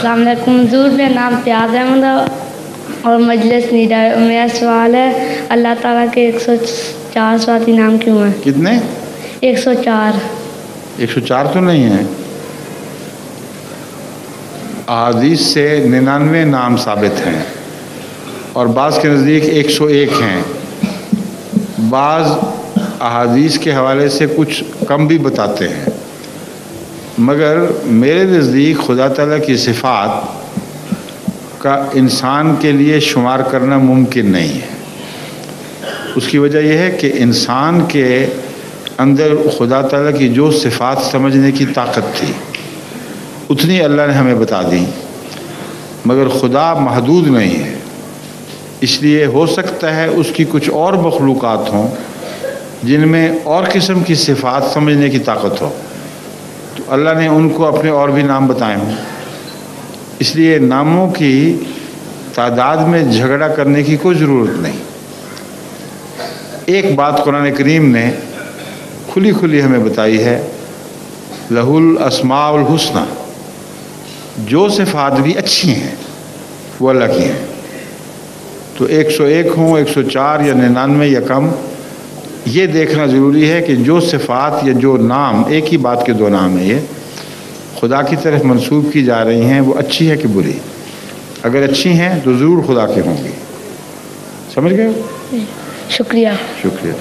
अस्सलाम वालेकुम हुज़ूर, मेरा नाम प्याज अहमद है और मजलिस लीडर। मेरा सवाल है, अल्लाह ताला के 104 सिफ़ाती नाम क्यों हैं? कितने? 104। 104 तो नहीं है। अहादीस से 99 नाम साबित हैं और बाज़ के नज़दीक 101 हैं। बाज़ अहादीस के हवाले से कुछ कम भी बताते हैं, मगर मेरे नज़दीक खुदा ताला की सिफ़ात का इंसान के लिए शुमार करना मुमकिन नहीं है। उसकी वजह यह है कि इंसान के अंदर खुदा ताला की जो सिफ़ात समझने की ताकत थी उतनी अल्लाह ने हमें बता दी, मगर खुदा महदूद नहीं है। इसलिए हो सकता है उसकी कुछ और मखलूक़ात हों जिनमें और किस्म की सिफ़ात समझने की ताकत हो, तो अल्लाह ने उनको अपने और भी नाम बताए हों। इसलिए नामों की तादाद में झगड़ा करने की कोई ज़रूरत नहीं। एक बात कुरान करीम ने खुली खुली हमें बताई है, लहुल अस्माउल हुस्ना, जो सिफ़ात भी अच्छी हैं वो अल्लाह की हैं। तो 101 हों, 104 या 99 या कम, ये देखना ज़रूरी है कि जो सिफ़ात या जो नाम, एक ही बात के दो नाम हैं, ये खुदा की तरफ मंसूब की जा रही हैं, वो अच्छी है कि बुरी? अगर अच्छी हैं तो ज़रूर खुदा के होंगी। समझ गए? शुक्रिया। शुक्रिया।